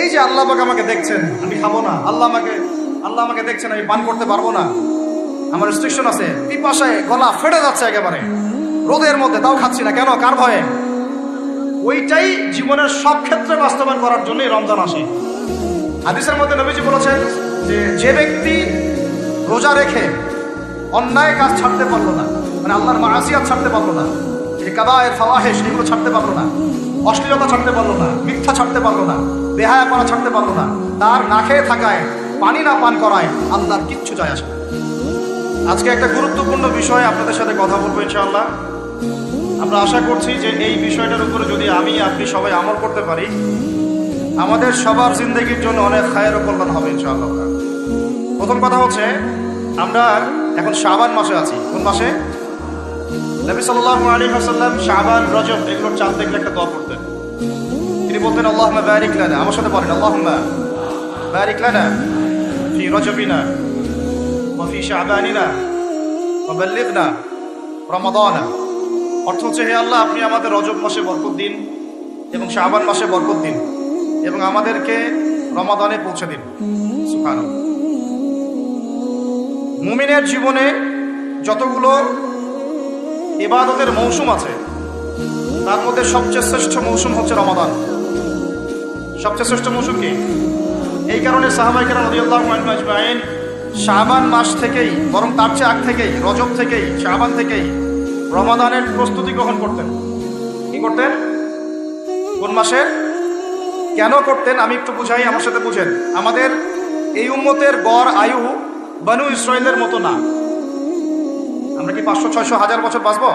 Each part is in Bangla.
এই যে আল্লাহ পাক আমাকে দেখছেন, আমি খাবো না, আল্লাহ আমাকে দেখছেন, আমি পান করতে পারবো না, আমার রেস্ট্রিকশন আছে, পিপাসায় গলা ফেটে যাচ্ছে একেবারে রোদের মধ্যে, তাও খাচ্ছি না, কেন? কার ভয়ে? ওইটাই জীবনের সব ক্ষেত্রে বাস্তবায়ন করার জন্যই রমজান আসে। হাদিসের মধ্যে নবীজি বলেছেন যে ব্যক্তি রোজা রেখে অন্যায় কাজ ছাড়তে পারলো না, মানে আল্লাহর মাআসিয়াত ছাড়তে পারলো না, যে কাবায়ের ফাওয়াহিশ এগুলো ছাড়তে পারলো না, অশ্লীলতা ছাড়তে পারলো না, মিথ্যা ছাড়তে পারলো না, বেহায়াপনা ছাড়তে পারলো না, তার না খেয়ে থাকায়, পানি না পান করায় আল্লাহর কিচ্ছু যায় আসে না। আজকে একটা গুরুত্বপূর্ণ বিষয় আপনাদের সাথে কথা বলবো ইনশাআল্লাহ। আমরা আশা করছি যে এই বিষয়টার উপরে যদি আমি আপনি সবাই আমল করতে পারি, আমাদের সবার জিন্দেগির জন্য অনেক খায়ের ও কল্যাণ হবে ইনশাআল্লাহ। প্রথম কথা হচ্ছে, আমরা এখন শাবান মাসে আছি। কোন মাসে? নবী সাল্লাল্লাহু আলাইহি ওয়াসাল্লাম শাবান, রজব এগুলোর চাঁদ দেখলে একটা দোয়া করতেন। তিনি বলতেন আল্লাহুম্মা বারিক লানা, আমার সাথে বলেন আল্লাহুম্মা বারিক লানা ফি রজবিনা ওয়া ফি শাবানিনা ওয়া বাল্লিগনা রমাদানা। অর্থ হচ্ছে, হে আল্লাহ, আপনি আমাদের রজব মাসে বরকত দিন এবং শাবান মাসে বরকত দিন এবং আমাদেরকে রমাদানে পৌঁছে দিন। সুবহানাল্লাহ। মুমিনের জীবনে যতগুলো ইবাদতের মৌসুম আছে, তার মধ্যে সবচেয়ে শ্রেষ্ঠ মৌসুম হচ্ছে রমাদান। সবচেয়ে শ্রেষ্ঠ মৌসুম কি? এই কারণে সাহাবায়ে কেরাম রাদিয়াল্লাহু আনহুম আজমাইন শাবান মাস থেকেই, বরং তার চেয়ে আগ থেকেই, রজব থেকেই, শাবান থেকেই রমাদানের প্রস্তুতি গ্রহণ করতেন। কি করতেন? কোন মাসে কেন করতেন আমি একটু বুঝাই, আমার সাথে বুঝেন। আমাদের এই উম্মতের গড় আয়ু বনু ইসরাইলের মতো না। আমরা কি 500, 600, 1000 বছর বাঁচবো?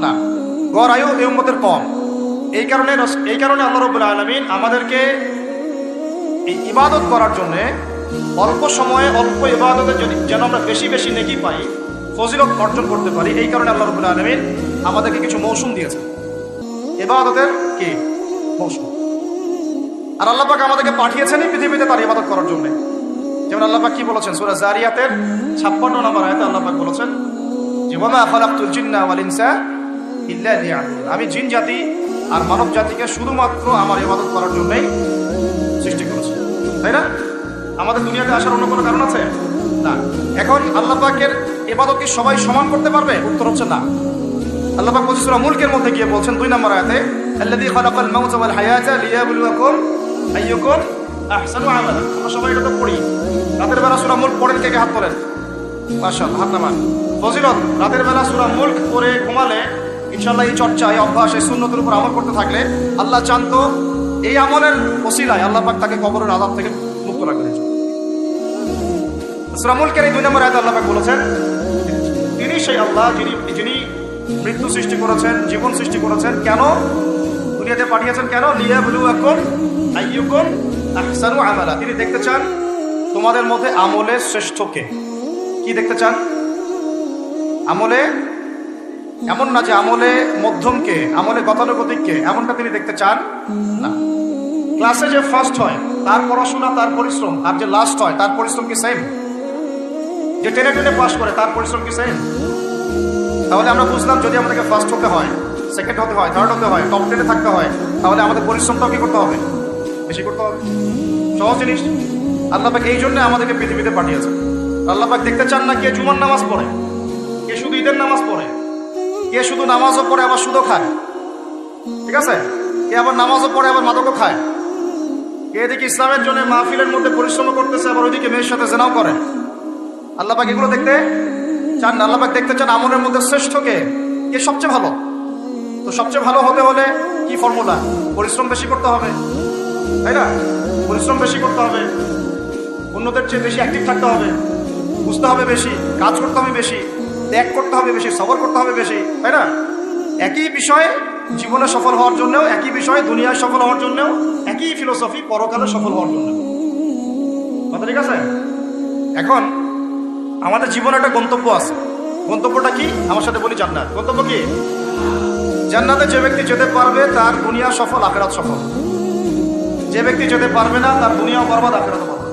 না, গড় আয়ু এই উম্মতের কম। এই কারণে আল্লাহ রাব্বুল আলামিন আমাদেরকে এই ইবাদত করার জন্যে অল্প সময়ে অল্প ইবাদতে যেন আমরা বেশি বেশি নেকি পাই, ফজিলত অর্জন করতে পারি, এই কারণে আল্লাহ রাব্বুল আলামিন আমাদেরকে কিছু মৌসুম দিয়েছেন, ইবাদতের কি মৌসুম। আর আল্লাহ পাক আমাদেরকে পাঠিয়েছেনই পৃথিবীতে তার ইবাদত করার জন্য। যেমন আল্লাহ পাক কি বলেছেন সূরা জারিয়াতের 56 নম্বর আয়াতে আল্লাহ পাক বলেছেন যে ওয়ামা খালাকতুল জিন্না ওয়াল ইনসা ইল্লা লিয়াবুদুন, আমি জিন জাতি আর মানব জাতিকে শুধুমাত্র আমার ইবাদত করার জন্যই সৃষ্টি করেছি। তাই না? আমাদের দুনিয়াতে আসার অন্য কোনো কারণ আছে? না। এখন আল্লাহ পাকের ইবাদত কি সবাই সমান করতে পারবে? উত্তর হচ্ছে না। আল্লাহ পাক সূরা মুলকের মধ্যে গিয়ে বলছেন 2 নম্বর আয়াতে, আল্লাযী খালাকাল মাউতা ওয়াল হায়াতা লিয়াবলুয়াকুম আইয়ুকুম আহসানু আমালা। আমরা সবাই এটা তো পড়ি। রাতের বেলা সূরা মুলক পড়েন, কে কে হাত তোলেন? মাশাআল্লাহ, হাত নামান। ফজিলত, রাতের বেলা সূরা মুলক পড়ে ঘুমালে ইনশাআল্লাহ এই চর্চা, এই অভ্যাস, এই সুন্নতের উপর আমল করতে থাকলে আল্লাহ চান তো এই আমলের ওসিলায় আল্লাহ পাক তাকে কবরের আযাব থেকে মুক্ত রাখবেন। সূরা মুলকের এই 2 নম্বর আয়াতে আল্লাহ পাক বলেছেন তিনি সেই আল্লাহ যিনি মৃত্যু সৃষ্টি করেছেন, জীবন সৃষ্টি করেছেন। কেন দুনিয়াতে পাঠিয়েছেন? কেন? লিয়াবলুয়াকুম আইয়ুকুম আহসানু আমালা। তিনি দেখতে চান তোমাদের মধ্যে আমলে শ্রেষ্ঠ কে। কি দেখতে চান? আমলে, এমন না যে আমলে মধ্যম কে, আমলে গতানুগতিক কে, এমনটা তিনি দেখতে চান না। ক্লাসে যে ফার্স্ট হয় তার পড়াশোনা, তার পরিশ্রম, আর যে লাস্ট হয় তার পরিশ্রম কি সেম? যে টেনে টেনে পাস করে তার পরিশ্রম কি সেম? তাহলে আমরা বুঝলাম যদি আমাদেরকে ফার্স্ট হতে হয়, সেকেন্ড হতে হয়, থার্ড হতে হয়, টপ 10-এ থাকতে হয়, তাহলে আমাদের পরিশ্রমটাও কি করতে হবে? বেশি করতে হবে। সহজ জিনিস। আল্লাহ পাক এই জন্য আমাদেরকে পৃথিবীতে পাঠিয়েছে। আল্লাহ পাক দেখতে চান না কে জুমার নামাজ পড়ে, কে শুধু ঈদের নামাজ পড়ে, কে শুধু নামাজও পড়ে আবার সুদও খায়, ঠিক আছে, কে আবার নামাজও পড়ে আবার মাদকও খায়, কে এদিকে ইসলামের জন্য মাহফিলের মধ্যে পরিশ্রম করতেছে আবার ওইদিকে মেয়ের সাথে জেনাও করে। আল্লাহ পাক এগুলো দেখতে চান না। আল্লাহ পাক দেখতে চান আমলের মধ্যে শ্রেষ্ঠ কে, কে সবচেয়ে ভালো। তো সবচেয়ে ভালো হতে হলে কি ফর্মুলা? পরিশ্রম বেশি করতে হবে, তাই না? পরিশ্রম বেশি করতে হবে, অন্যদের চেয়ে বেশি অ্যাক্টিভ থাকতে হবে, বুঝতে হবে বেশি, কাজ করতে হবে বেশি, ত্যাগ করতে হবে বেশি, সবর করতে হবে বেশি, তাই না? একই বিষয়ে জীবনে সফল হওয়ার জন্যও, একই বিষয়ে দুনিয়ায় সফল হওয়ার জন্যও, একই ফিলোসফি পরকালে সফল হওয়ার জন্য। কথা ঠিক আছে? এখন আমাদের জীবনে একটা গন্তব্য আছে। গন্তব্যটা কি? আমার সাথে বলি জান্নাত। গন্তব্য কি? জান্নাতে যে ব্যক্তি যেতে পারবে তার দুনিয়া সফল, আখিরাত সফল। যে ব্যক্তি যেতে পারবে না তার দুনিয়াও বরবাদ, আখিরাতও বরবাদ।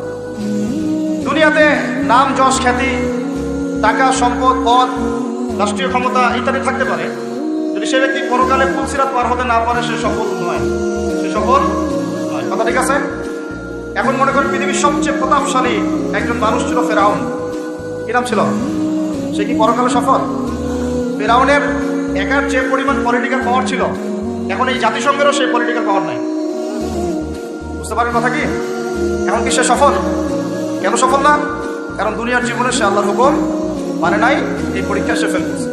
দুনিয়াতে নাম, যশ, খ্যাতি, টাকা, সম্পদ, পদ, রাষ্ট্রীয় ক্ষমতা ইত্যাদি থাকতে পারে, যদি সে ব্যক্তি পরকালে পুলসিরাত পার হতে না পারে সে সফল নয়, সে সফল নয়। কথা ঠিক আছে? এখন মনে করেন পৃথিবীর সবচেয়ে প্রতাপশালী একজন মানুষ ছিল ফেরাউন। কি নাম ছিল? সে কি পরকালে সফল? ফেরাউনের একার যে পরিমাণ পলিটিক্যাল পাওয়ার ছিল, এখন এই জাতিসংঘেরও সেই পলিটিক্যাল পাওয়ার নাই। বুঝতে পারেন কথা কি? এখন কি সে সফল? কেন সফল না? কারণ দুনিয়ার জীবনে সে আল্লাহর হুকুম মানে নাই, এই পরীক্ষা সে ফেল করছে।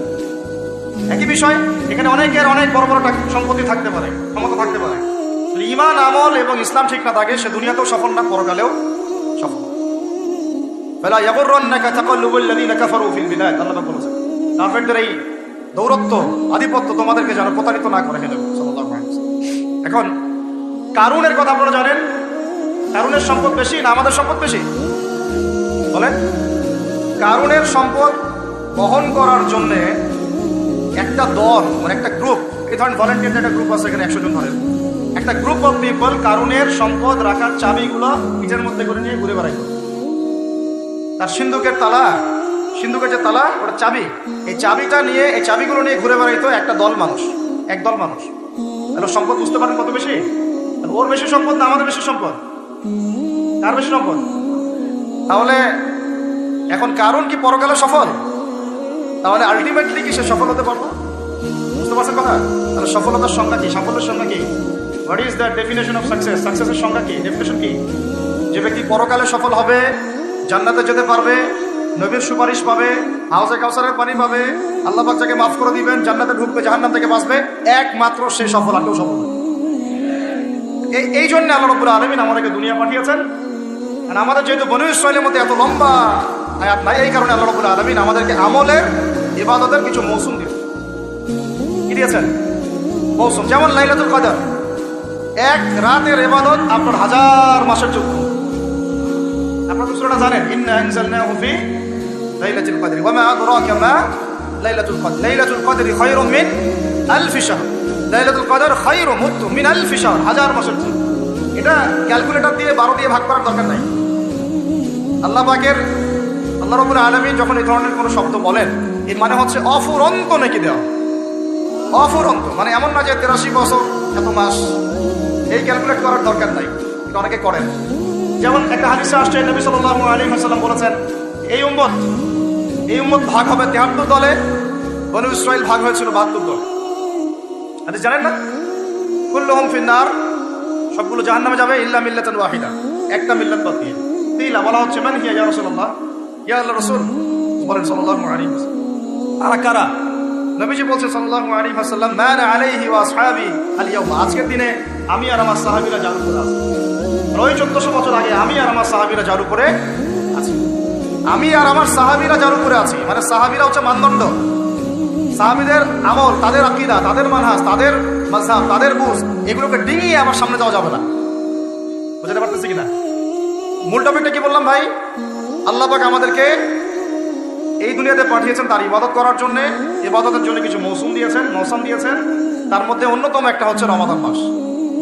একই বিষয়, এখানে অনেকের অনেক বড় বড় সম্পত্তি থাকতে পারে, ক্ষমতা থাকতে পারে, ঈমান আমল এবং ইসলাম ঠিক না থাকে, সে দুনিয়াতেও সফল না, পরকালেও সফল। ফালা ইয়াগুররান্নাকা তাকাল্লুবুল লাযিনা কাফারু ফিল বিলাদ, আল্লাহ বলেছেন কাফেরদের এই দৌরত্ব আধিপত্য তোমাদেরকে যেন প্রতারিত না করে। সাল্লাল্লাহু আলাইহি ওয়াসাল্লাম। এখন কারুনের কথা আপনারা জানেন, কারুনের সম্পদ বেশি না আমাদের সম্পদ বেশি? বলেন। কারুনের সম্পদ বহন করার জন্য একটা দল, মানে একটা গ্রুপ, এই ধরেন ভলেন্টিয়ার একটা গ্রুপ আছে, এখানে 100 জন ধরেন, একটা গ্রুপ অফ পিপল কারুনের সম্পদ রাখার চাবিগুলো নিজের মধ্যে করে নিয়ে ঘুরে বেড়াইত। তার সিন্ধুকের তালা, সিন্ধুকের যে তালা, ওটা চাবি, এই চাবিটা নিয়ে, এই চাবিগুলো নিয়ে ঘুরে বেড়াইতো একটা দল মানুষ, একদল মানুষ। তাহলে সম্পদ বুঝতে পারেন কত বেশি? ওর বেশি সম্পদ না আমাদের বেশি সম্পদ? কার বেশি সম্পদ? তাহলে এখন কারণ কি পরকালে সফল? তাহলে আলটিমেটলি কি সে সফল হতে পারবো? বুঝতে পারছেন কথা? তাহলে সফলতার সংজ্ঞা কি? সাফল্যের সংজ্ঞা কি? What is the definition of success? সাকসেসের সংজ্ঞা কি? ডেফিনেশন কি? যে ব্যক্তি পরকালে সফল হবে, জান্নাতে যেতে পারবে, নবীর সুপারিশ পাবে, হাউজে কাউসারের পানি পাবে, আল্লাহ পাক যাকে মাফ করে দিবেন, জান্নাতে ঢুকবে, জাহান্নাম থেকে বাঁচবে, একমাত্র সে সফল, আর কেউ সফল না। এই জন্য আল্লাহ রাব্বুল আলামিন আমাদেরকে দুনিয়া পাঠিয়েছেন। আর আমাদের যেহেতু বনু ইসরাঈলের মধ্যে এত লম্বা আয়াত নাই, এই কারণে আল্লাহ রাব্বুল আলামিন আমাদেরকে আমলের, ইবাদতের কিছু মৌসুম দিয়েছেন। কি দিয়েছেন? মৌসুম। যেমন লাইলাতুল কদর, এক রাতের ইবাদত আপনার 1000 মাসের যোগ্য। আপনারা তো সূরাটা জানেন, ইন্না আনজালনাহু ফি লাইলাতুল কদর ওয়া মা আদরাকা মা লাইলাতুল কদর, লাইলাতুল কদরি খায়রুম মিন আলফি শাহর, লাইলাতুল কদর খায়রুম মিন আলফি শাহর, 1000 মাসের যোগ্য। এটা ক্যালকুলেটর দিয়ে 12 দিয়ে ভাগ করার দরকার নাই। আল্লাহ পাকের, আল্লাহ রাব্বুল আলামিন যখন এই ধরনের কোনো শব্দ বলেন, এর মানে হচ্ছে অফুরন্ত নেকি দেওয়া। অফুরন্ত মানে এমন না যে 83 বছর এত মাস, এই ক্যালকুলেট করার দরকার নাই, এটা অনেকে করেন। যেমন একটা হাদিসে আসছে, নবী সাল্লাল্লাহু আলাইহি ওয়াসাল্লাম বলেছেন, এই উম্মত ভাগ হবে 73 দলে, বনু ইসরাঈল ভাগ হয়েছিল 72 দলে। হাদিস জানেন না? কুল্লুহুম ফিন্নার, সবগুলো জাহান্নামে যাবে, ইল্লা মিল্লাতান ওয়াহিদা, একটা মিল্লাত বাদ দিয়ে। তিলা বলা হচ্ছে, মান হিয়া ইয়া রাসূলুল্লাহ, ইয়া আল্লাহর রাসূল বলেন সাল্লাল্লাহু আলাইহি ওয়াসাল্লাম, আর কারা? নবীজি বলছেন সাল্লাল্লাহু আলাইহি ওয়াসাল্লাম, মান আলাইহি ওয়া আসহাবি আল ইয়াউম, আজকের দিনে আমি আর আমার সাহাবীরা যার উপরে আছি। ওই 1400 বছর আগে আমি আর আমার সাহাবীরা যার উপরে আছি, আমি আর আমার সাহাবীরা যার উপরে আছি, মানে সাহাবীরা হচ্ছে মানদণ্ড। সাহাবীদের আমল, তাদের আকীদা, তাদের মানহাজ, তাদের মাযহাব, তাদের বুঝ, এগুলোকে ডিঙিয়ে আমার সামনে যাওয়া যাবে না। বুঝতে পারতেছি কিনা? মূল টপিকটা কি বললাম ভাই? আল্লাহ পাক আমাদেরকে এই দুনিয়াতে পাঠিয়েছেন তার ইবাদত করার জন্য, ইবাদতের জন্য কিছু মৌসুম দিয়েছেন। তার মধ্যে অন্যতম একটা হচ্ছে রমাদান মাস।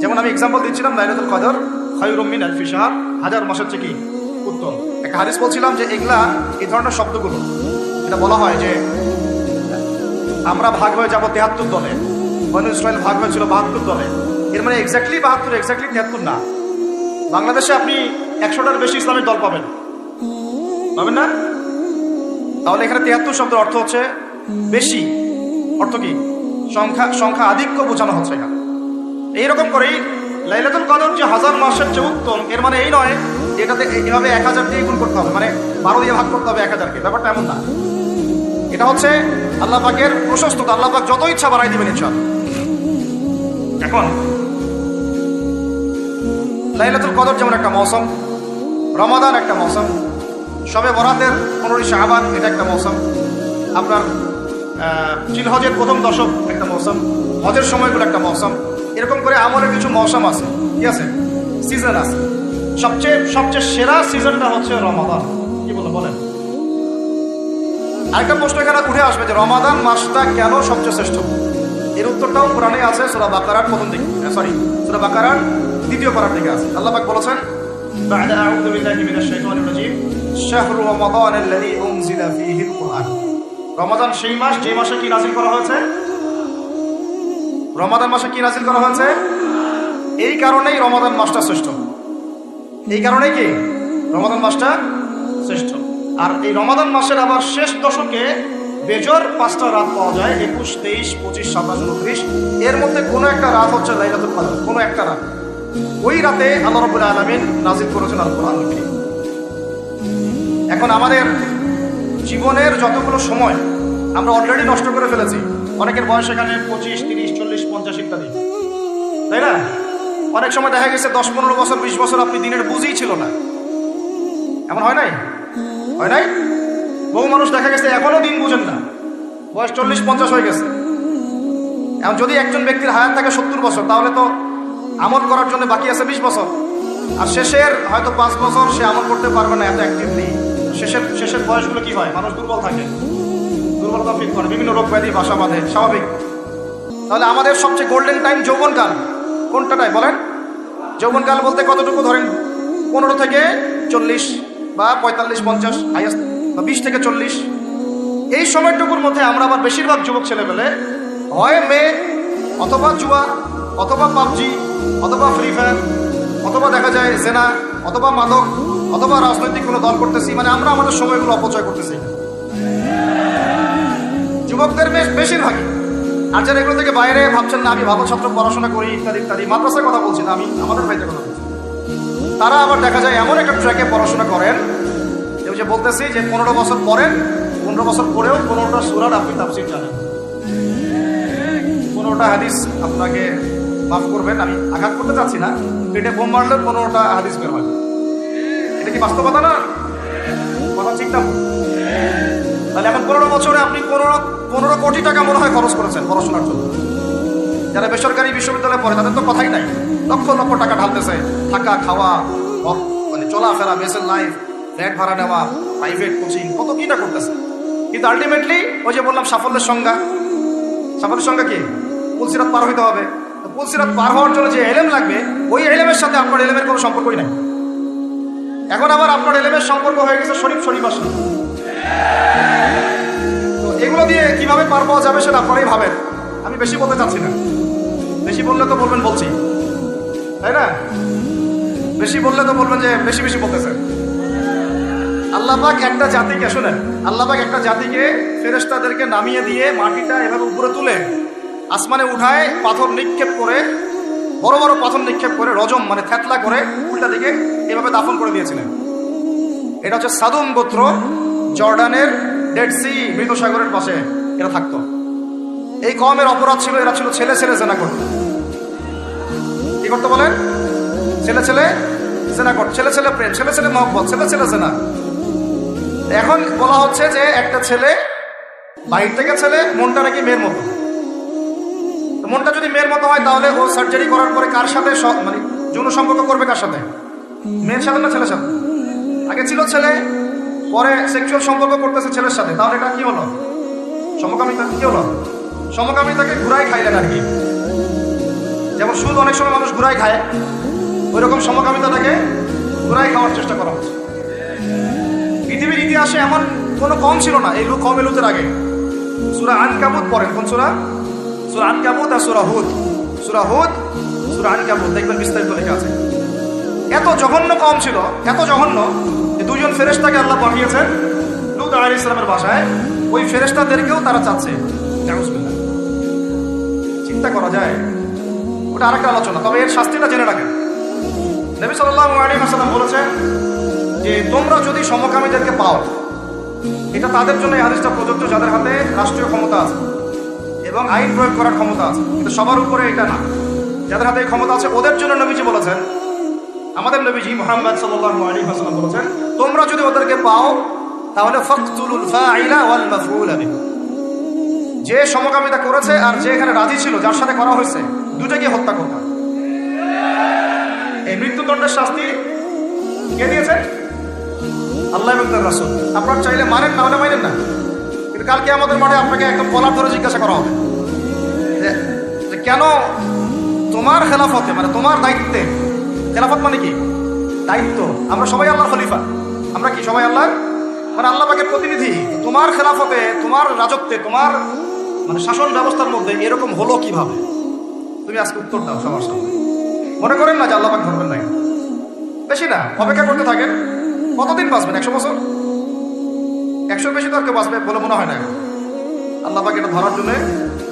যেমন আমি এক্সাম্পল দিচ্ছিলাম, লাইলাতুল কদর খায়রুম মিন আলফি শাহর, 1000 মাসের চেয়ে কি উত্তম। একটা হাদিস বলছিলাম যে এগুলা, এই ধরনের শব্দগুলো, এটা বলা হয় যে আমরা ভাগ হয়ে যাব 73 দলে, বনু ইসরাঈল ভাগ হয়েছিল 72 দলে। এর মানে এক্স্যাক্টলি 72, এক্স্যাক্টলি 73 না। বাংলাদেশে আপনি 100টার বেশি ইসলামিক দল পাবেন না? তাহলে এখানে 73 শব্দের অর্থ হচ্ছে বেশি, অর্থ কি? সংখ্যা আধিক্য বোঝানো হচ্ছে এখানে। এইরকম করেই লাইলাতুল কদর যে 1000 মাসের চেয়ে উত্তম, এর মানে এই নয় যে এটাতে এইভাবে 1000 দিয়ে গুণ করতে হবে, মানে 12 দিয়ে ভাগ করতে হবে 1000কে, ব্যাপারটা এমন না। এটা হচ্ছে আল্লাহ পাকের প্রশস্ততা, আল্লাহ পাক যত ইচ্ছা বাড়াই দিবেন ইনশাআল্লাহ। এখন লাইলাতুল কদর যেমন একটা মৌসুম, রমাদান একটা মৌসুম, শবে বরাতের 15 শাবান এটা একটা মৌসুম, আপনার জিলহজের প্রথম দশক একটা মৌসুম, হজের সময়গুলো একটা মৌসুম। এরকম করে আমলের কিছু মৌসুম আছে, ঠিক আছে, সিজন আছে। সবচেয়ে সেরা সিজনটা হচ্ছে রমাদান। কি বলেন? আরেকটা প্রশ্ন এখানে উঠে আসবে যে রমাদান মাসটা কেন সবচেয়ে শ্রেষ্ঠ? এর উত্তরটাও কোরআনে আছে, সূরা বাকারার প্রথম দিকে, সূরা বাকারার দ্বিতীয় পারার দিকে আছে। আল্লাহ পাক বলেছেন, বা'দা আউযু বিল্লাহি মিনাশ শাইতানির রাজীম, শাহরু রমাদান আল্লাযী উনজিলা ফীহিল কুরআন। রমাদান সেই মাস যে মাসে কি নাযিল করা হয়েছে? রমাদান মাসে কি নাযিল করা হয়েছে? এই কারণেই রমাদান মাসটা শ্রেষ্ঠ। এই কারণেই কি রমাদান মাসটা শ্রেষ্ঠ। আর এই রমাদান মাসের আবার শেষ দশকে বেজর 5টা রাত পাওয়া যায়, 21, 23, 25, 27, 29। এর মধ্যে কোনো একটা রাত হচ্ছে লাইলাতুল কদর, কোনো একটা রাত। ওই রাতে আল্লাহ রাব্বুল আলামিন নাযিল করেছেন আল কোরআনুল কারীম। এখন আমাদের জীবনের যতগুলো সময় আমরা অলরেডি নষ্ট করে ফেলেছি। অনেকের বয়স এখানে 25, 30, 40, 50 ইত্যাদি, তাই না? অনেক সময় দেখা গেছে 10, 15 বছর, 20 বছর আপনি দিনের বুঝই ছিল না। এমন হয় নাই? হয় নাই? বহু মানুষ দেখা গেছে এখনো দিন বুঝেন না, বয়স 40, 50 হয়ে গেছে। এখন যদি একজন ব্যক্তির হায়াত থাকে 70 বছর, তাহলে তো আমল করার জন্য বাকি আছে 20 বছর। আর শেষের হয়তো 5 বছর সে আমল করতে পারবে না, এত অ্যাক্টিভ নেই। শেষের বয়সগুলো কি হয়? মানুষ দুর্বল থাকে, দুর্বলতা ফিল করে, বিভিন্ন রোগ ব্যাধি বাসা বাঁধে, স্বাভাবিক। তাহলে আমাদের সবচেয়ে গোল্ডেন টাইম যৌবনকাল কোনটাটাই বলেন? যৌবনকাল বলতে কতটুকু ধরেন? 15 থেকে 40 বা 45, 50 হাইয়েস্ট, বা 20 থেকে 40। এই সময়টুকুর মধ্যে আমরা আবার বেশিরভাগ যুবক ছেলেবেলে হয় মেয়ে, অথবা জুয়া, অথবা পাবজি, অথবা ফ্রি ফায়ার, অথবা দেখা যায় জেনা, অথবা মাদক, অথবা রাজনৈতিক কোনো দল করতেছি। মানে আমরা আমাদের সময়গুলো অপচয় করতেছি যুবকদের বেশিরভাগই। আর যারা এগুলো থেকে বাইরে ভাবছেন না আমি ভালো ছাত্র, পড়াশোনা করি ইত্যাদি ইত্যাদি, মাদ্রাসার কথা বলছি না আমি, আমাদের ভাইদের কথা বলছি, তারা আবার দেখা যায় এমন একটা ট্র্যাকে পড়াশোনা করেন যে বলতেছি যে 15 বছর পরেন, 15 বছর পরেও 15টা সূরার আপনি তাফসীর জানেন, 15টা হাদিস। আপনাকে মাফ করবেন, আমি আঘাত করতে চাচ্ছি না, পেটে বোম মারলে 15টা হাদিস বের হয়। এটা কি বাস্তবতা না? কথা ঠিক না? তাহলে এখন 15 বছরে আপনি 15 কোটি টাকা মনে হয় খরচ করেছেন পড়াশোনার জন্য। যারা বেসরকারি বিশ্ববিদ্যালয়ে পড়ে তাদের তো কথাই নাই, লক্ষ লক্ষ টাকা ঢালতেছে, থাকা খাওয়া, মানে চলাফেরা, মেসের লাইফ, ফ্ল্যাট ভাড়া নেওয়া, প্রাইভেট কোচিং, কত কিটা করতেছে। কিন্তু আলটিমেটলি ওই যে বললাম সাফল্যের সংজ্ঞা কি? পুলসিরাত পার হইতে হবে। পুলসিরাত পার হওয়ার জন্য যে এলেম লাগবে, ওই এলেমের সাথে আপনার এলেমের কোনো সম্পর্কই নাই। এখন আবার আপনার এলেমের সম্পর্ক হয়ে গেছে শরীফার সাথে। তো এগুলো দিয়ে কিভাবে পার পাওয়া যাবে সেটা আপনারাই ভাবেন, আমি বেশি বলতে চাচ্ছি না। বেশি বললে তো বলবেন বলছি, তাই না? বেশি বললে তো বলবেন যে বেশি বেশি বলতেছেন। আল্লাহ পাক একটা জাতিকে, শুনেন, আল্লাহ পাক একটা জাতিকে ফেরেশতাদেরকে নামিয়ে দিয়ে মাটিটা এভাবে উপরে তুলে আসমানে উঠায়, পাথর নিক্ষেপ করে, বড় বড় পাথর নিক্ষেপ করে, রজম মানে থেতলা করে উল্টা দিকে এভাবে দাফন করে দিয়েছিলেন। এটা হচ্ছে সাদুম গোত্র, জর্ডানের ডেড সি, মৃত সাগরের পাশে এরা থাকতো। এই কওমের অপরাধ ছিল, এরা ছিল ছেলে ছেলে জেনা করতো। কি করতো বলেন? ছেলে ছেলে জেনা করতো, ছেলে ছেলে প্রেম, ছেলে ছেলে মহব্বত, ছেলে ছেলে জেনা। এখন বলা হচ্ছে যে একটা ছেলে, বাইর থেকে ছেলে, মনটা নাকি মেয়ের মতো। মনটা যদি মেয়ের মতো হয় তাহলে ও সার্জারি করার পরে কার সাথে মানে যৌন সম্পর্ক করবে? কার সাথে? মেয়ের সাথে না ছেলের সাথে? আগে ছিল ছেলে, পরে সেক্সুয়াল সম্পর্ক করতেছে ছেলের সাথে, তাহলে এটা কি হলো? সমকামিতা। কি হলো? সমকামিতাকে ঘুরাই খাইলেন আর কি। যেমন সুদ অনেক সময় মানুষ ঘুরাই খায়, ওই রকম সমকামিতাটাকে ঘুরাই খাওয়ার চেষ্টা করা হচ্ছে। পৃথিবীর ইতিহাসে এমন কোনো কম ছিল না এই কম এলুতের আগে। সূরা আনকাবুত পড়েন, কোন সূরা? সূরা আনকাবুত আর সূরা হুদ। সূরা হুদ, সূরা আনকাবুত, দেখবেন বিস্তারিত লেখা আছে। এত জঘন্য কম ছিল, এত জঘন্য যে দুজন ফেরেশতাকে আল্লাহ পাঠিয়েছেন লূত আলাইহিস সালামের বাসায়, ওই ফেরেশতাদেরকেও তারা চাচ্ছে। নাউজুবিল্লাহ। চিন্তা করা যায়? ওটা আরেকটা আলোচনা, তবে এর শাস্তিটা জেনে রাখেন। নবী সাল্লাল্লাহু আলাইহি ওয়াসাল্লাম বলেছেন যে তোমরা যদি সমকামীদেরকে পাও, এটা তাদের জন্য এই হাদিসটা প্রযোজ্য যাদের হাতে রাষ্ট্রীয় ক্ষমতা আছে এবং আইন প্রয়োগ করার ক্ষমতা আছে, কিন্তু সবার উপরে এটা না। যাদের হাতে এই ক্ষমতা আছে ওদের জন্য নবীজি বলেছেন, আমাদের নবীজি মুহাম্মদ সাল্লাল্লাহু আলাইহি ওয়াসাল্লাম বলেছেন, তোমরা যদি ওদেরকে পাও তাহলে ফাকতুলুল ফাইলা ওয়াল মাফউলা বিহি, যে সমকামিতা করেছে আর যে এখানে রাজি ছিল, যার সাথে করা হয়েছে, দুটাকে হত্যা করতে। এই মৃত্যুদণ্ডের শাস্তি কে দিয়েছে? আল্লাহ এবং তার রাসূল। আপনারা চাইলে মানেন, না হলে মানেন না, কিন্তু কালকে আমাদের মাঠে আপনাকে একদম কলার ধরে জিজ্ঞাসা করা হবে যে কেন তোমার খেলাফতে, মানে তোমার দায়িত্বে, খেলাফত মানে কি? দায়িত্ব। আমরা সবাই আল্লাহর খলিফা, আমরা কি সবাই আল্লাহর, মানে আল্লাহ পাকের প্রতিনিধি। তোমার খেলাফতে, তোমার রাজত্বে, তোমার মানে শাসন ব্যবস্থার মধ্যে এরকম হলো কিভাবে? তুমি আজকে উত্তর দাও সবার সামনে। মনে করেন না যে আল্লাহ পাক ধরবেন নাই, বেশি না, অপেক্ষা করতে থাকেন। কতদিন বাঁচবেন? 100 বছর? 100 বেশি তো আর কেউ বাঁচবে বলে মনে হয় না। আল্লাহ পাক এটা ধরার জন্য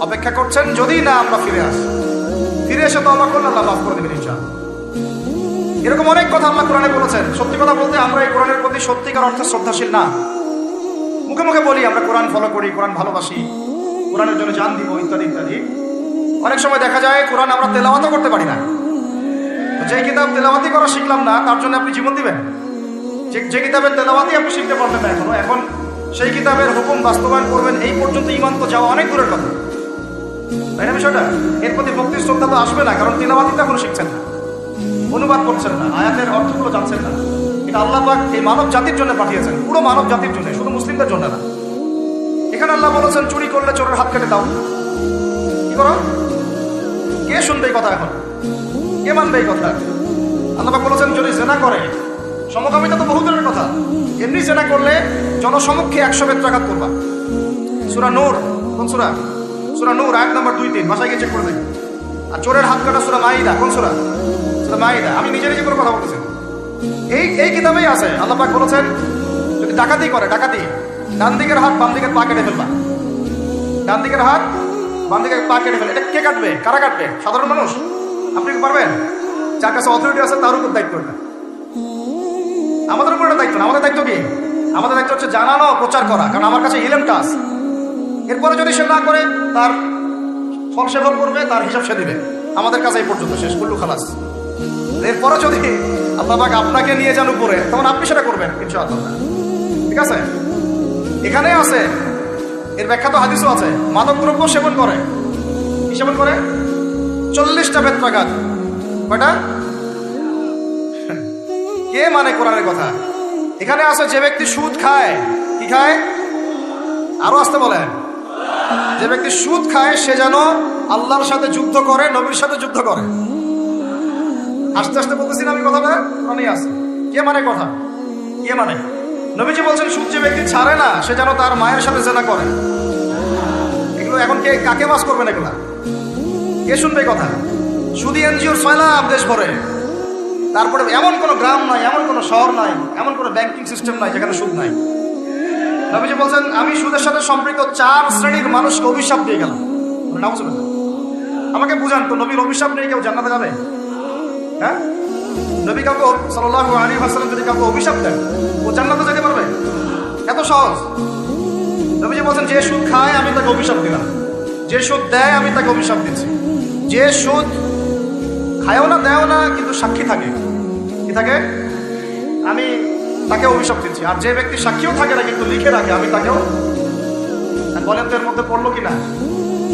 অপেক্ষা করছেন, যদি না আমরা ফিরে আসি। ফিরে এসে তো আল্লাহ করলে আল্লাহ মাফ করে দেবেন ইনশাআল্লাহ। এরকম অনেক কথা আল্লাহ কোরআনে বলেছেন। সত্যি কথা বলতে আমরা এই কোরআনের প্রতি সত্যিকার অর্থে শ্রদ্ধাশীল না। মুখে মুখে বলি আমরা কোরআন ফলো করি, কোরআন ভালোবাসি, কোরআনের জন্য জান দিব, ইত্যাদি ইত্যাদি। অনেক সময় দেখা যায় কোরআন আমরা তেলাওয়াতও করতে পারি না। যে কিতাব তেলাওয়াতি করা শিখলাম না, তার জন্য আপনি জীবন দিবেন? যে কিতাবের তেলাওয়াতি আপনি শিখতে পারবেন না এখনো, এখন সেই কিতাবের হুকুম বাস্তবায়ন করবেন, এই পর্যন্ত ঈমান তো যাওয়া অনেক দূরের কথা, তাই না বিষয়টা? এর প্রতি ভক্তির শ্রদ্ধা তো আসবে না, কারণ তেলাওয়াতি তো এখনো শিখছেন না, অনুবাদ করছেন না, আয়াতের অর্থগুলো জানছেন না। এটা আল্লাহ পাক এই মানব জাতির জন্য পাঠিয়েছেন, পুরো মানব জাতির জন্য, শুধু মুসলিমদের জন্য না। এখানে আল্লাহ বলেছেন চুরি করলে চোরের হাত কেটে দাও। কি করো? কে শুনবে এই কথা? এখন কে মানবে এই কথা? আল্লাহ পাক বলেছেন যদি জেনা করে, সমকামিতা তো বহু দূরের কথা, এমনি জেনা করলে জনসমক্ষে 100 বেত্রাঘাত করবা। সূরা নূর, কোন সূরা? সূরা নূর আয়াত নাম্বার 2-3, বাসায় গিয়ে চেক করে দেখি। আর চোরের হাত কাটা সূরা মাইদা, কোন সূরা? সূরা মাইদা। আমি নিজে নিজে করে কথা বলতেছি, এই কিতাবেই আছে। আল্লাহ পাক বলেছেন যদি ডাকাতি করে, ডাকাতি, ডান দিকের হাত বাম দিকের পা কেটে ফেলবা। ডান দিকের হাত বাম দিকের পা কেটে ফেলে। এটা কে কাটবে? কারা কাটবে? সাধারণ মানুষ। আপনি কি পারবেন? যার কাছে অথরিটি আছে তার উপর দায়িত্ব এটা, আমাদের উপর এটা দায়িত্ব না। আমাদের দায়িত্ব কি? আমাদের দায়িত্ব হচ্ছে জানানো, প্রচার করা, কারণ আমার কাছে ইলমটা আছে। এরপরে যদি সে না করে, তার ফল সে ভোগ করবে, তার হিসাব সে দিবে। আমাদের কাছে এই পর্যন্ত শেষ, কুল্লু খালাস। এরপরে যদি আল্লাহ পাক আপনাকে নিয়ে যান উপরে, তখন আপনি সেটা করবেন ইনশাআল্লাহ, ঠিক আছে? এখানে আছে, এর ব্যাখ্যা তো হাদিসও আছে। মাদক দ্রব্য সেবন করে, কি সেবন করে? 40টা বেত্রাঘাত। কয়টা? কে মানে কোরআনের কথা? এখানে আছে যে ব্যক্তি সুদ খায়, কি খায়? আরো আসতে বলেন। যে ব্যক্তি সুদ খায় সে যেন আল্লাহর সাথে যুদ্ধ করে, নবীর সাথে যুদ্ধ করে। আস্তে আস্তে বলতেছি না আমি কথাটা, কোরআনেই আছে। কে মানে কথা? কে মানে? নবীজি বলছেন সুদ যে ব্যক্তি ছাড়ে না সে যেন তার মায়ের সাথে জেনা করে। এগুলো এখন কে কাকে বাস করবেন? এগুলা কে শুনবে কথা? সুদী এনজিওর সয়লাভ দেশ ভরে, তারপরে এমন কোনো গ্রাম নাই, এমন কোনো শহর নাই, এমন কোনো ব্যাংকিং সিস্টেম নাই যেখানে সুদ নাই। নবীজি বলছেন আমি সুদের সাথে সম্পৃক্ত 4 শ্রেণীর মানুষকে অভিশাপ দিয়ে গেলাম। নাউজুবিল্লাহ। আমাকে বুঝান তো, নবীর অভিশাপ নিয়ে কেউ জান্নাতে যাবে? হ্যাঁ? নবী কাউকে সাল্লাল্লাহু আলাইহি ওয়াসাল্লাম যদি কাউকে অভিশাপ দেন, ও জান্নাতে যেতে পারবে? এত সহজ। নবীজি বলছেন যে সুদ খায় আমি তাকে অভিশাপ দিলাম, যে সুদ দেয় আমি তাকে অভিশাপ দিচ্ছি। যে সুদ খায়ও না, দেয়ও না, কিন্তু সাক্ষী থাকে, কি থাকে? আমি তাকে অভিশাপ দিচ্ছি। আর যে ব্যক্তি সাক্ষীও থাকে না কিন্তু লিখে রাখে, আমি তাকেও। বলেন তো এর মধ্যে পড়লো কিনা?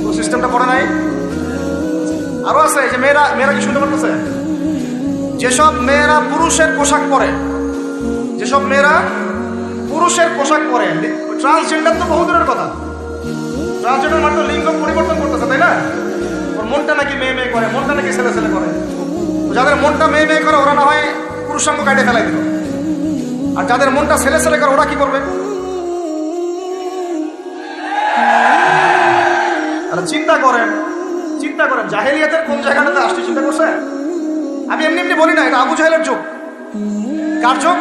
পুরো সিস্টেমটা পড়ে নাই? আরো আছে যে মেয়েরা কি শুনতে পারতেছে? যেসব মেয়েরা পুরুষের পোশাক পরে, যেসব মেয়েরা পুরুষের পোশাক পরে, ট্রান্সজেন্ডার তো বহু দূরের কথা। ট্রান্সজেন্ডার মাত্র লিঙ্গ পরিবর্তন করতেছে, তাই না? ওর মনটা নাকি মেয়ে মেয়ে করে, মনটা নাকি ছেলে ছেলে করে। যাদের মনটা মেয়ে মেয়ে করে ওরা না হয় পুরুষাঙ্গ কাটে ফেলাই দিল, আর যাদের মনটা ছেলে ছেলে করে ওরা কি করবে? চিন্তা করেন, চিন্তা করেন জাহেলিয়াতের কোন জায়গাটাতে আসছে, চিন্তা করছেন? আমি এমনি এমনি বলি না, এটা আবু জাহেলের যুগ। কার যুগ?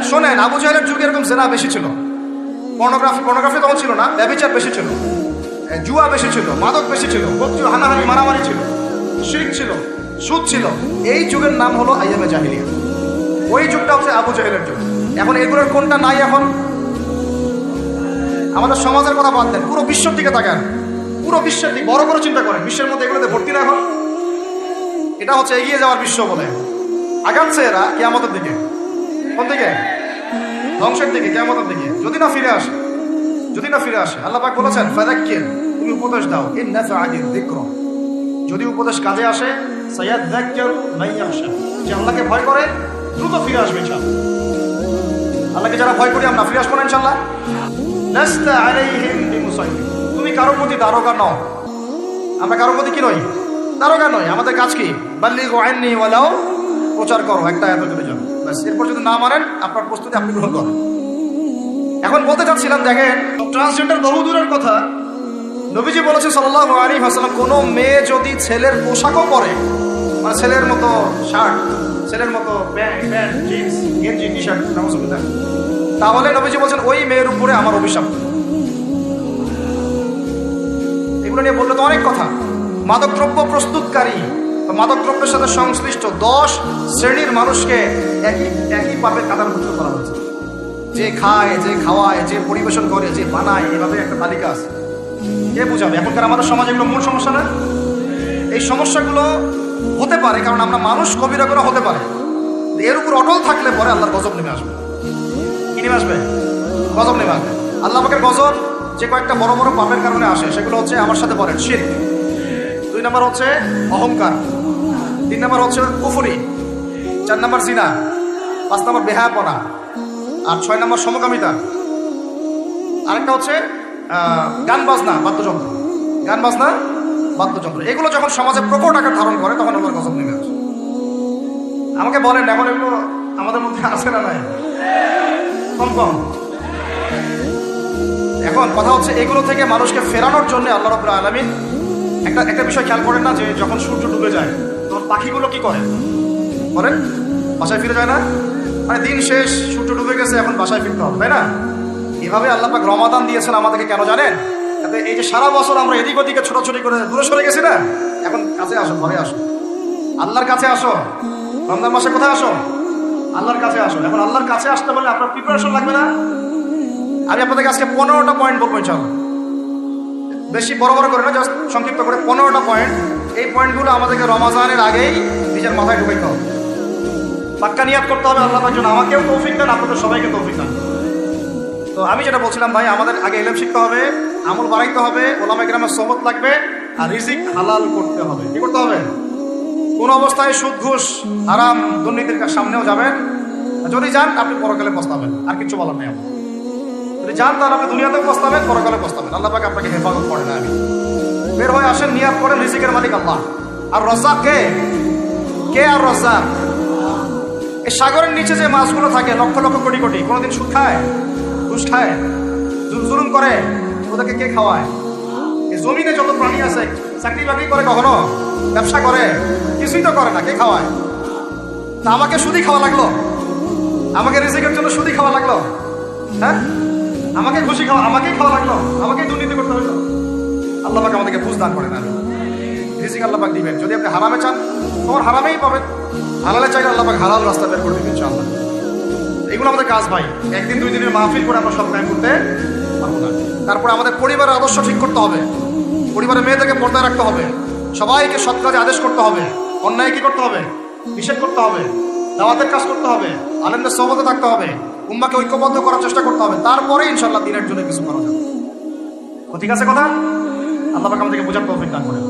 শোনেন, আবু জাহেলের যুগে এরকম জেনা বেশি ছিল। পর্নোগ্রাফি তখন ছিল না, ব্যভিচার বেশি ছিল, জুয়া বেশি ছিল, মাদক বেশি ছিল, গোত্রীয় হানাহানি মারামারি ছিল, শিরক ছিল, সুদ ছিল। এই যুগের নাম হলো আইয়ামে জাহেলিয়া। ওই যুগটা হচ্ছে আবু জাহেলের যুগ। এখন এগুলোর কোনটা নাই? এখন আমাদের সমাজের কথা বাদ দেন, পুরো বিশ্বের দিকে তাকান, পুরো বিশ্বের দিকে বড় করে চিন্তা করেন। বিশ্বের মধ্যে এগুলোতে ভর্তি না এখন? এটা হচ্ছে এগিয়ে যাওয়ার বিশ্ব বলে। আগাচ্ছে এরা কিয়ামতের দিকে। কোন দিকে? ধ্বংসের দিকে, কিয়ামতের দিকে, যদি না ফিরে আসে, যদি না ফিরে আসে। আল্লাহ পাক বলেছেন ফাযাক্কির, তুমি উপদেশ দাও, ইন নাফআতিয যিকর, যদি উপদেশ কাজে আসে, সায়াযাক্কারু মান ইয়াখশা, যে আল্লাহকে ভয় করে দ্রুত ফিরে আসবে ইনশাআল্লাহ। আল্লাহকে যারা ভয় করি আমরা ফিরে আসবো না ইনশাআল্লাহ। লাস্তা আলাইহিম বিমুসাইতির, তুমি কারোর প্রতি দারোগা নও। আমরা কারোর প্রতি কি নই? দারোগা নই। আমাদের কাজ কি? বাল্লিগু আন্নী ওয়ালাউ, প্রচার করো একটা আয়াতের জন্য, ব্যাস। এরপর যদি না মানেন আপনার প্রস্তুতি আপনি গ্রহণ করেন। এখন বলতে চাচ্ছিলাম, দেখেন ট্রান্সজেন্ডার বহু দূরের কথা, নবীজি বলেছে সাল্লাল্লাহু আলাইহি ওয়াসাল্লাম, কোনো মেয়ে যদি ছেলের পোশাকও পরে, মানে ছেলের মতো শার্ট, ছেলের মতো প্যান্ট জিন্স গেঞ্জি টি শার্ট, নাউজুবিল্লাহ, তাহলে নবীজি বলছেন ওই মেয়ের উপরে আমার অভিশাপ। এগুলো নিয়ে বললে তো অনেক কথা। মাদকদ্রব্য প্রস্তুতকারী, মাদকদ্রব্যের সাথে সংশ্লিষ্ট 10 শ্রেণীর মানুষকে একই পাপের কাতারভুক্ত করা হয়েছে। যে খায়, যে খাওয়ায়, যে পরিবেশন করে, যে বানায়, এভাবে একটা তালিকা আছে। কে বুঝাবে? এখনকার আমাদের সমাজে এগুলো মূল সমস্যা না? এই সমস্যাগুলো হতে পারে কারণ আমরা মানুষ, কবিরা করে হতে পারে। এর উপর অটল থাকলে পরে আল্লাহর গজব নেমে আসবে। কি নেমে আসবে? গজব নেমে আসবে। আল্লাহ পাকের গজব যে কয়েকটা বড় বড় পাপের কারণে আসে সেগুলো হচ্ছে, আমার সাথে বলেন, শিরক। 2 নম্বর হচ্ছে অহংকার। 3 নম্বর হচ্ছে কুফরি। 4 নম্বর জিনা। 5 নম্বর বেহায়াপনা। আর 6 নম্বর সমকামিতা। আরেকটা হচ্ছে গান বাজনা, বাদ্যযন্ত্র। গান বাজনা, বাদ্যযন্ত্র, এগুলো যখন সমাজে প্রকট আকার ধারণ করে তখন আল্লাহর গজব নেমে আসে। আমাকে বলেন, এখন এগুলো আমাদের মধ্যে আছে না নাই? কম কম। এখন কথা হচ্ছে এগুলো থেকে মানুষকে ফেরানোর জন্য আল্লাহ রাব্বুল আলামিন একটা বিষয় খেয়াল করেন না, যে যখন সূর্য ডুবে যায় তখন পাখিগুলো কি করে? বলেন, বাসায় ফিরে যায় না? মানে দিন শেষ, সূর্য ডুবে গেছে, এখন বাসায় ফিরতে হবে, তাই না? এভাবে আল্লাহ পাক রমাদান দিয়েছেন আমাদেরকে কেন জানেন? তাতে এই যে সারা বছর আমরা এদিক ওদিকে ছোটাছুটি করে দূরে সরে গেছি না, এখন কাছে আসো, ঘরে আসো, আল্লাহর কাছে আসো। রমজান মাসে কোথায় আসো? আল্লাহর কাছে আসো। এখন আল্লাহর কাছে আসতে বলে আপনার প্রিপারেশন লাগবে না? আমি আপনাদেরকে আজকে 15টা পয়েন্ট বলবো ইনশাআল্লাহ। বেশি বড় বড় করে না, জাস্ট সংক্ষিপ্ত করে 15টা পয়েন্ট। এই পয়েন্টগুলো আমাদেরকে রমাজানের আগেই নিজের মাথায় ঢুকাইতে হবে। পাক্কা নিয়াত করতে হবে আল্লাহ পাক যেন আমাকেও তৌফিক দেন, আপনাদের সবাইকে তৌফিক দেন। তো আমি যেটা বলছিলাম ভাই, আমাদের আগে ইলম শিখতে হবে, আমল বাড়াইতে হবে, ওলামা কিরামের সোহবত লাগবে, আর রিজিক হালাল করতে হবে। কি করতে হবে? কোন অবস্থায় সুদ, ঘুষ, হারাম, দুর্নীতির সামনেও যাবেন। যদি যান আপনি পরকালে পস্তাবেন, আর কিছু বলার নেই। আপনি যদি যান তাহলে আপনি দুনিয়াতেও পস্তাবেন, পরকালে পস্তাবেন। আল্লাহ পাক আপনাকে হেফাজত করেন। আমি বের হয়ে আসেন, নিয়াত করেন, রিজিকের মালিক আল্লাহ। আর রাজ্জাক কে? কে আর রাজ্জাক? এই সাগরের নিচে যে মাছগুলো থাকে লক্ষ লক্ষ কোটি কোটি, কোনোদিন সুদ খায়, ঘুষ খায়, জুলুম করে? ওদেরকে কে খাওয়ায়? এই জমিনে যত প্রাণী আছে চাকরি বাকরি করে, কখনো ব্যবসা করে? কিছুই তো করে না। কে খাওয়ায়? তা আমাকে সুদই খাওয়া লাগলো? আমাকে রিজিকের জন্য সুদই খাওয়া লাগলো? হ্যাঁ, আমাকে খুশি খাওয়া, আমাকেই খাওয়া লাগলো? আমাকেই দুর্নীতি করতে হইলো? আল্লাহ পাক আমাদেরকে বুঝ দান করেন। আমি রিজিক আল্লাহ পাক দিবেন। যদি আপনি হারামে চান তোমার হারামেই পাবেন, হালালে চাইলে আল্লাহ পাক হালাল রাস্তা বের করে দিবেন ইনশাআল্লাহ। এগুলো আমাদের কাজ ভাই। একদিন 2 দিনের মাহফিল করে আমরা সব কাজ করতে পারবো না। তারপরে আমাদের পরিবারের আদর্শ ঠিক করতে হবে, পরিবারের মেয়েদেরকে পর্দায় রাখতে হবে, সবাইকে সৎ কাজে আদেশ করতে হবে, অন্যায় কি করতে হবে? নিষেধ করতে হবে, দাওয়াতের কাজ করতে হবে, আলেমদের সোহবতে থাকতে হবে, উম্মাহকে ঐক্যবদ্ধ করার চেষ্টা করতে হবে। তারপরে ইনশাআল্লাহ দিনের জন্য কিছু করা যাবে। ঠিক আছে কথা? আল্লাহ পাক আমাদেরকে বোঝার তৌফিক দান করেন।